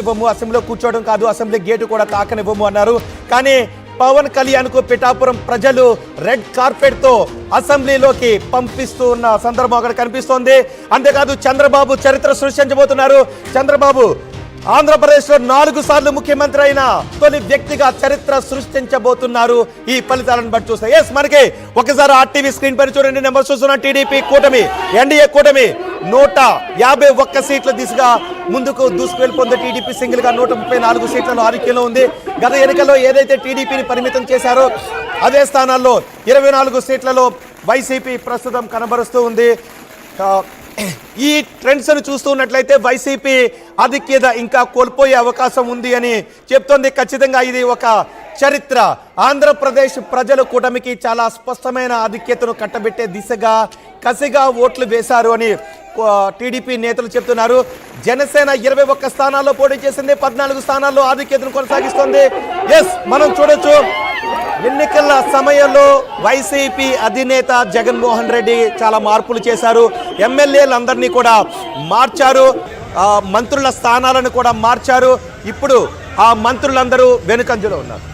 ఇవ్వము, అసెంబ్లీలో కూర్చోవడం కాదు, అసెంబ్లీ గేటు కూడా తాకనివ్వము అన్నారు. కానీ పవన్ కళ్యాణ్ కు పిఠాపురం ప్రజలు రెడ్ కార్పెట్ తో అసెంబ్లీలోకి పంపిస్తూ ఉన్న సందర్భం అక్కడ కనిపిస్తోంది. అంతేకాదు చంద్రబాబు చరిత్ర సృష్టించబోతున్నారు. చంద్రబాబు ఆంధ్రప్రదేశ్ లో 4 సార్లు ముఖ్యమంత్రి అయిన తొలి వ్యక్తిగా చరిత్ర సృష్టించబోతున్నారు. ఈ ఫలితాలను బట్టి చూస్తే మనకి ఒకసారి ఆర్టీవీ స్క్రీన్ పైన చూడండి. నెంబర్ చూస్తున్న టీడీపీ కూటమి, ఎన్డీఏ కూటమి 151 సీట్ల దిశగా ముందుకు దూసుకువెళ్ళిపోతుంది. టీడీపీ సింగిల్ గా 134 సీట్లలో ఆధిక్యంలో ఉంది. గత ఎన్నికల్లో ఏదైతే టీడీపీని పరిమితం చేశారో అదే స్థానాల్లో 24 సీట్లలో వైసీపీ ప్రస్తుతం కనబరుస్తూ ఉంది. ఈ ట్రెండ్స్ ను చూస్తున్నట్లయితే వైసీపీ ఆధిక్యత ఇంకా కోల్పోయే అవకాశం ఉంది అని చెప్తోంది. ఖచ్చితంగా ఇది ఒక చరిత్ర. ఆంధ్రప్రదేశ్ ప్రజలు కూటమికి చాలా స్పష్టమైన ఆధిక్యతను కట్టబెట్టే దిశగా కసిగా ఓట్లు వేశారు అని టీడీపీ నేతలు చెప్తున్నారు. జనసేన 21 స్థానాల్లో పోటీ చేసింది, 14 స్థానాల్లో ఆధిక్యతను కొనసాగిస్తోంది. మనం చూడొచ్చు ఎన్నికల సమయంలో వైసీపీ అధినేత జగన్మోహన్ రెడ్డి చాలా మార్పులు చేశారు. ఎమ్మెల్యేలందరినీ కూడా మార్చారు, మంత్రుల స్థానాలను కూడా మార్చారు. ఇప్పుడు ఆ మంత్రులందరూ వెనుకంజలో ఉన్నారు.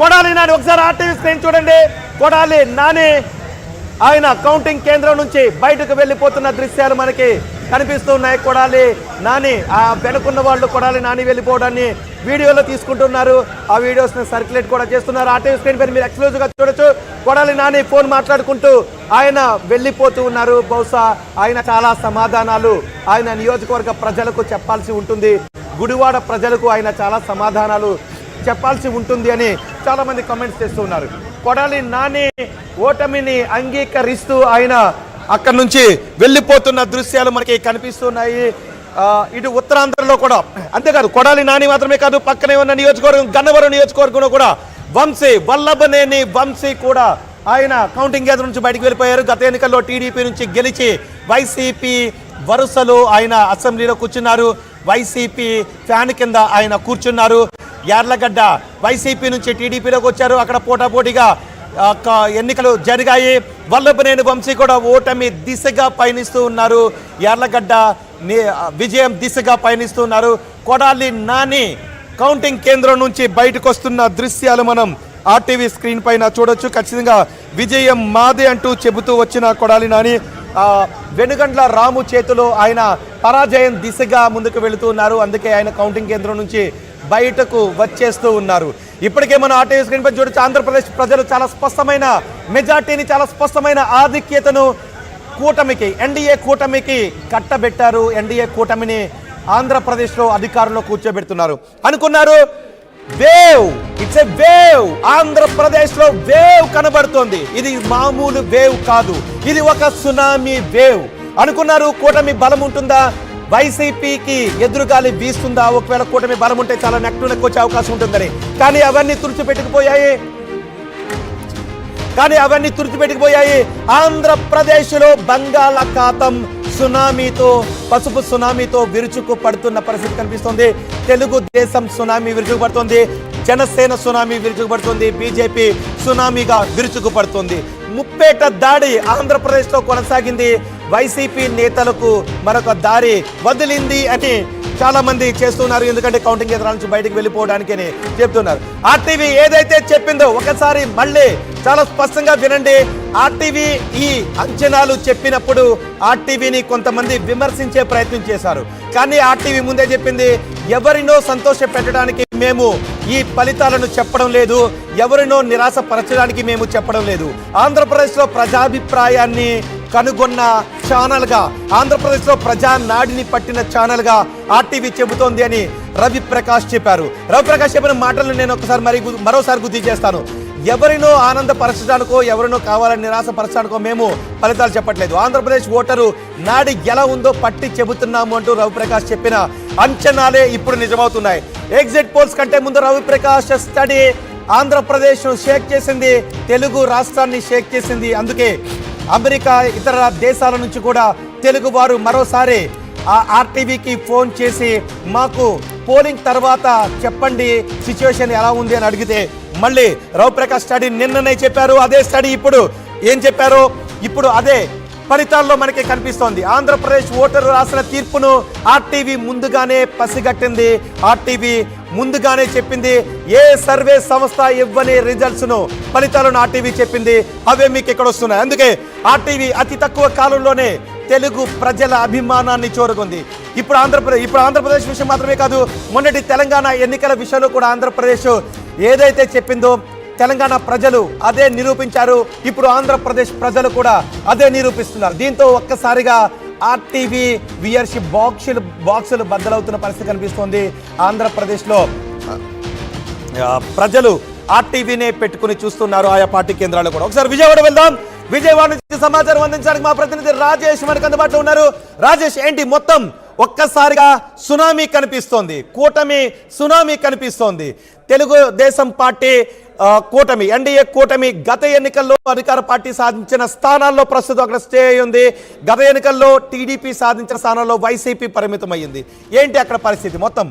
కొడాలి నాని ఒకసారి ఆర్టీవీ స్క్రీన్ చూడండి. కొడాలి నాని ఆయన కౌంటింగ్ కేంద్రం నుంచి బయటకు వెళ్ళిపోతున్న దృశ్యాలు మనకి కనిపిస్తున్నాయి. కొడాలి నాని వెనుకున్న వాళ్ళు కొడాలి నాని వెళ్ళిపోవడాన్ని వీడియోలో తీసుకుంటున్నారు. ఆ వీడియోస్ ని సర్క్యులేట్ కూడా చేస్తున్నారు. ఆర్టీవీ స్క్రీన్ పైన మీరు ఎక్స్క్లూజివ్ గా చూడొచ్చు. కొడాలి నాని ఫోన్ మాట్లాడుకుంటూ ఆయన వెళ్ళిపోతూ ఉన్నారు. బహుశా ఆయన చాలా సమాధానాలు ఆయన నియోజకవర్గ ప్రజలకు చెప్పాల్సి ఉంటుంది. గుడివాడ ప్రజలకు ఆయన చాలా సమాధానాలు చెప్పాల్సి ఉంటుంది అని చాలా మంది కామెంట్స్ చేస్తూ ఉన్నారు. కొడాలి నాని ఓటమిని అంగీకరిస్తూ ఆయన అక్కడి నుంచి వెళ్ళిపోతున్న దృశ్యాలు మనకి కనిపిస్తున్నాయి. ఇటు ఉత్తరాంధ్రలో కూడా అంతేకాదు, కొడాలి నాని మాత్రమే కాదు, పక్కనే ఉన్న నియోజకవర్గం గన్నవరం నియోజకవర్గంలో కూడా వల్లభనేని వంశీ కూడా ఆయన కౌంటింగ్ కేంద్రం నుంచి బయటకు వెళ్ళిపోయారు. గత ఎన్నికల్లో టీడీపీ నుంచి గెలిచి వైసీపీ వరుసలో ఆయన అసెంబ్లీలో కూర్చున్నారు. వైసీపీ ఫ్యాన్ కింద ఆయన కూర్చున్నారు. యార్లగడ్డ వైసీపీ నుంచి టీడీపీలోకి వచ్చారు. అక్కడ పోటాపోటీగా ఎన్నికలు జరిగాయి. వల్లభనేని వంశీ కూడా ఓటమి దిశగా పయనిస్తూ ఉన్నారు. యార్లగడ్డ విజయం దిశగా పయనిస్తూ ఉన్నారు. కొడాలి నాని కౌంటింగ్ కేంద్రం నుంచి బయటకు వస్తున్న దృశ్యాలు మనం ఆర్టీవీ స్క్రీన్ పైన చూడొచ్చు. ఖచ్చితంగా విజయం మాదే అంటూ చెబుతూ వచ్చిన కొడాలి నాని వెనుగండ్ల రాము చేతిలో ఆయన పరాజయం దిశగా ముందుకు వెళుతూ ఉన్నారు. అందుకే ఆయన కౌంటింగ్ కేంద్రం నుంచి బయటకు వచ్చేస్తూ ఉన్నారు. ఇప్పటికే మనం ఆర్టీవీ స్క్రీన్ పై చూడొచ్చు. ఆంధ్రప్రదేశ్ ప్రజలు చాలా స్పష్టమైన మెజార్టీని, చాలా స్పష్టమైన ఆధిక్యతను కూటమికి, ఎన్డీఏ కూటమికి కట్టబెట్టారు. ఎన్డీఏ కూటమిని ఆంధ్రప్రదేశ్లో అధికారంలో కూర్చోబెడుతున్నారు. అనుకున్నారు వేవ్, ఇట్స్ ఎ వేవ్. ఆంధ్రప్రదేశ్లో వేవ్ కనబడుతోంది. ఇది మామూలు వేవ్ కాదు, ఇది ఒక సునామీ వేవ్ అనుకున్నారు. కూటమి బలం ఉంటుందా, వైసీపీకి ఎదురుగాలి వీస్తుందా, ఒకవేళ కూటమి బలం ఉంటే చాలా నెక్కునెక్కొచ్చే అవకాశం ఉంటుందని. కానీ అవన్నీ తుడిచిపెట్టుకుపోయాయి. ఆంధ్రప్రదేశ్లో బంగాళాఖాతం సునామీతో, పసుపు సునామీతో విరుచుకు పడుతున్న పరిస్థితి కనిపిస్తోంది. తెలుగుదేశం సునామీ విరుచుకుపడుతోంది, జనసేన సునామీ విరుచుకుపడుతుంది, బీజేపీ సునామీగా విరుచుకుపడుతుంది. ముప్పేట దాడి ఆంధ్రప్రదేశ్లో కొనసాగింది. వైసీపీ నేతలకు మరొక దారి వదిలింది అని చాలా మంది చేస్తున్నారు. ఎందుకంటే కౌంటింగ్ కేంద్రాల నుంచి బయటకు వెళ్ళిపోవడానికి అని చెప్తున్నారు. ఆర్టీవీ ఏదైతే చెప్పిందో ఒకసారి మళ్ళీ చాలా స్పష్టంగా వినండి. ఆర్టీవీ ఈ అంచనాలు చెప్పినప్పుడు ఆర్టీవీని కొంతమంది విమర్శించే ప్రయత్నం చేశారు. కానీ ఆర్టీవీ ముందే చెప్పింది, ఎవరినో సంతోష పెట్టడానికి మేము ఈ ఫలితాలను చెప్పడం లేదు, ఎవరినో నిరాశపరచడానికి మేము చెప్పడం లేదు. ఆంధ్రప్రదేశ్లో ప్రజాభిప్రాయాన్ని కనుగొన్న ఛానల్గా, ఆంధ్రప్రదేశ్లో ప్రజా నాడిని పట్టిన ఛానల్గా ఆర్టీవీ చెబుతోంది అని రవిప్రకాష్ చెప్పారు. రవిప్రకాష్ చెప్పిన మాటలను నేను మరోసారి గుర్తు చేస్తాను. ఎవరినో ఆనందపరచడానికో, ఎవరినో కావాలని నిరాశపరచడానికో మేము ఫలితాలు చెప్పట్లేదు. ఆంధ్రప్రదేశ్ ఓటరు నాడి ఎలా ఉందో పట్టి చెబుతున్నాము అంటూ రవిప్రకాష్ చెప్పిన అంచనాలే ఇప్పుడు నిజమవుతున్నాయి. ఎగ్జిట్ పోల్స్ కంటే ముందు రవిప్రకాష్ స్టడీ ఆంధ్రప్రదేశ్ షేక్ చేసింది, తెలుగు రాష్ట్రాన్ని షేక్ చేసింది. అందుకే అమెరికా, ఇతర దేశాల నుంచి కూడా తెలుగు వారు మరోసారి ఆర్టీవీకి ఫోన్ చేసి మాకు పోలింగ్ తర్వాత చెప్పండి సిచ్యువేషన్ ఎలా ఉంది అని అడిగితే మళ్ళీ రవిప్రకాష్ స్టడీ నిన్ననే చెప్పారు. అదే స్టడీ ఇప్పుడు ఏం చెప్పారో ఇప్పుడు అదే ఫలితాల్లో మనకి కనిపిస్తోంది. ఆంధ్రప్రదేశ్ ఓటరు రాసిన తీర్పును ఆర్టీవీ ముందుగానే పసిగట్టింది. ఆర్టీవీ ముందుగానే చెప్పింది. ఏ సర్వే సంస్థ ఇవ్వని రిజల్ట్స్ ను ఫలితాలను ఆర్టీవీ చెప్పింది. అవే మీకు ఇక్కడ వస్తున్నాయి. అందుకే ఆర్టీవీ అతి తక్కువ కాలంలోనే తెలుగు ప్రజల అభిమానాన్ని చూరగొంది. ఇప్పుడు ఆంధ్రప్రదేశ్ విషయం మాత్రమే కాదు, మొన్నటి తెలంగాణ ఎన్నికల విషయంలో కూడా ఆంధ్రప్రదేశ్ ఏదైతే చెప్పిందో తెలంగాణ ప్రజలు అదే నిరూపించారు. ఇప్పుడు ఆంధ్రప్రదేశ్ ప్రజలు కూడా అదే నిరూపిస్తున్నారు. దీంతో ఒక్కసారిగా ఆర్టీవీ వ్యూయర్షిప్ బాక్సులు బద్దలవుతున్న పరిస్థితి కనిపిస్తోంది. ఆంధ్రప్రదేశ్లో ప్రజలు ఆర్టీవీనే పెట్టుకుని చూస్తున్నారు ఆయా పార్టీ కేంద్రాలు కూడా. ఒకసారి విజయవాడ వెళ్దాం. విజయవాడ నుంచి సమాచారం అందించడానికి మా ప్రతినిధి రాజేష్ మనకు అందుబాటులో ఉన్నారు. రాజేష్, ఏంటి మొత్తం ఒక్కసారిగా సునామీ కనిపిస్తోంది, కూటమి సునామీ కనిపిస్తోంది. తెలుగుదేశం పార్టీ కూటమి, ఎన్డీఏ కూటమి గత ఎన్నికల్లో అధికార పార్టీ సాధించిన స్థానాల్లో ప్రస్తుతం అక్కడ స్టే అయ్యింది. గత ఎన్నికల్లో టీడీపీ సాధించిన స్థానాల్లో వైసీపీ పరిమితం అయ్యింది. ఏంటి అక్కడ పరిస్థితి మొత్తం?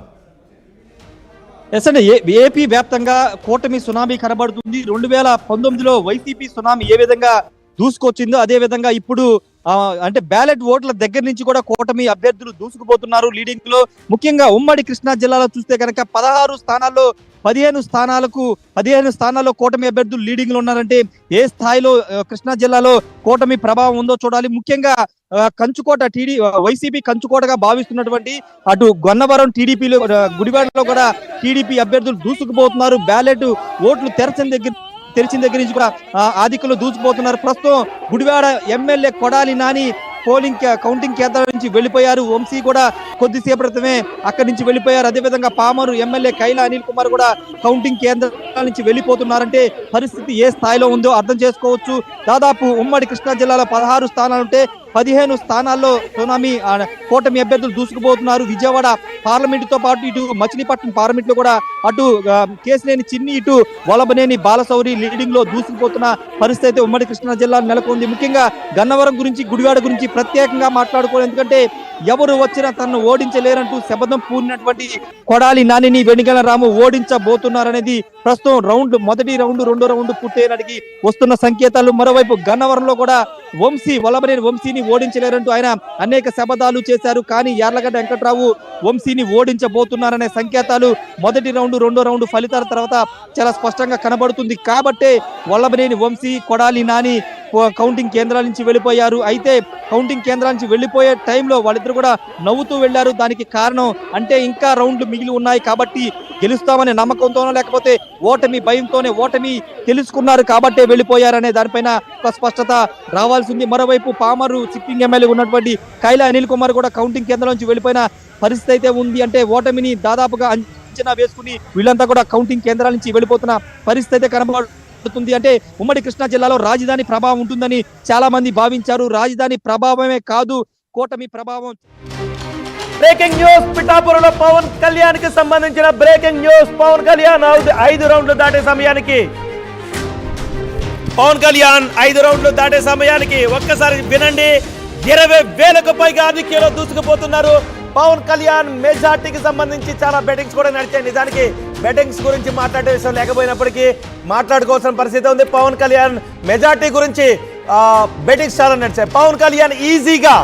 ఎస్ అండి, ఏపీ వ్యాప్తంగా కూటమి సునామీ కనబడుతుంది. 2019లో వైసీపీ సునామీ ఏ విధంగా దూసుకొచ్చిందో అదే విధంగా ఇప్పుడు అంటే బ్యాలెట్ ఓట్ల దగ్గర నుంచి కూడా కూటమి అభ్యర్థులు దూసుకుపోతున్నారు లీడింగ్ లో. ముఖ్యంగా ఉమ్మడి కృష్ణా జిల్లాలో చూస్తే కనుక 16 స్థానాల్లో 15 స్థానాల్లో కూటమి అభ్యర్థులు లీడింగ్ లో ఉన్నారంటే ఏ స్థాయిలో కృష్ణా జిల్లాలో కూటమి ప్రభావం ఉందో చూడాలి. ముఖ్యంగా కంచుకోట వైసీపీ కంచుకోటగా భావిస్తున్నటువంటి అటు గన్నవరం టీడీపీలో గుడివాడలో కూడా టీడీపీ అభ్యర్థులు దూసుకుపోతున్నారు. బ్యాలెట్ ఓట్లు తెరిచిన దగ్గర నుంచి కూడా ఆధిక్యంలో దూసుకుపోతున్నారు. ప్రస్తుతం గుడివాడ ఎమ్మెల్యే కొడాలి నాని కౌంటింగ్ కేంద్రాల నుంచి వెళ్ళిపోయారు. వంశీ కూడా కొద్దిసేపటి క్రితమే అక్కడి నుంచి వెళ్ళిపోయారు. అదేవిధంగా పామరు ఎమ్మెల్యే కైలా అనిల్ కుమార్ కూడా కౌంటింగ్ కేంద్రాల నుంచి వెళ్ళిపోతున్నారంటే పరిస్థితి ఏ స్థాయిలో ఉందో అర్థం చేసుకోవచ్చు. దాదాపు ఉమ్మడి కృష్ణా జిల్లాలో 16 స్థానాలుంటే 15 స్థానాల్లో సునామీ కూటమి అభ్యర్థులు దూసుకుపోతున్నారు. విజయవాడ పార్లమెంటుతో పాటు ఇటు మచిలీపట్నం పార్లమెంట్ లో కూడా అటు కేసినేని చిన్ని, ఇటు వలబనేని బాలశౌరి లీడింగ్ లో దూసుకుపోతున్న పరిస్థితి అయితే ఉమ్మడి కృష్ణా జిల్లా నెలకొంది. ముఖ్యంగా గన్నవరం గురించి, గుడివాడ గురించి ప్రత్యేకంగా మాట్లాడుకోవాలి. ఎందుకంటే ఎవరు వచ్చినా తనను ఓడించలేరంటూ శపథం పూరినటువంటి కొడాలి నానిని వెనిగల రాము ఓడించబోతున్నారనేది ప్రస్తుతం మొదటి రౌండ్ రెండో రౌండ్ పూర్తయినటికి వస్తున్న సంకేతాలు. మరోవైపు గన్నవరంలో కూడా వలబనేని వంశీని ఓడించలేరంటూ ఆయన అనేక శపథాలు చేశారు. కానీ యార్లగడ్డ వెంకట్రావు వంశీని ఓడించబోతున్నారనే సంకేతాలు మొదటి రౌండ్ రెండో రౌండ్ ఫలితాల తర్వాత చాలా స్పష్టంగా కనబడుతుంది. కాబట్టే వల్లభనేని వంశీ, కొడాలి నాని కౌంటింగ్ కేంద్రాల నుంచి వెళ్ళిపోయారు. అయితే కౌంటింగ్ కేంద్రాల నుంచి వెళ్ళిపోయే టైంలో వాళ్ళిద్దరు కూడా నవ్వుతూ వెళ్లారు. దానికి కారణం అంటే ఇంకా రౌండ్లు మిగిలి ఉన్నాయి కాబట్టి గెలుస్తామనే నమ్మకంతోనో లేకపోతే ఓటమి భయంతోనే ఓటమి తెలుసుకున్నారు కాబట్టే వెళ్ళిపోయారనే దానిపైన ఒక స్పష్టత రావాల్సింది. మరోవైపు పామరు సిట్టింగ్ ఎమ్మెల్యే ఉన్నటువంటి కైలా అనిల్ కుమార్ కూడా కౌంటింగ్ కేంద్రం నుంచి వెళ్ళిపోయిన పరిస్థితి అయితే ఉంది. అంటే ఓటమిని దాదాపుగా అంచనా వేసుకుని వీళ్ళంతా కూడా కౌంటింగ్ కేంద్రాల నుంచి వెళ్ళిపోతున్న పరిస్థితి అయితే కనబడుతుంది. అంటే ఉమ్మడి కృష్ణా జిల్లాలో రాజధాని ప్రభావం ఉంటుందని చాలా మంది భావించారు. రాజధాని ప్రభావమే కాదు, కూటమి ప్రభావం. బ్రేకింగ్ న్యూస్, పిఠాపురంలో పవన్ కళ్యాణ్ కి సంబంధించిన బ్రేకింగ్ న్యూస్. పవన్ కళ్యాణ్ 5 రౌండ్లు దాటే సమయానికి ఒక్కసారి వినండి. 20,000కు పైగా ఆధిక్యంలో దూసుకుపోతున్నారు. పవన్ కళ్యాణ్ మెజార్టీకి సంబంధించి చాలా బెట్టింగ్స్ కూడా నడిచాయి. నిజానికి బెట్టింగ్స్ గురించి మాట్లాడే విషయం లేకపోయినప్పటికీ మాట్లాడుకోవాల్సిన పరిస్థితి ఉంది. పవన్ కళ్యాణ్ మెజార్టీ గురించి బెట్టింగ్స్ చాలా నడిచాయి. పవన్ కళ్యాణ్ ఈజీగా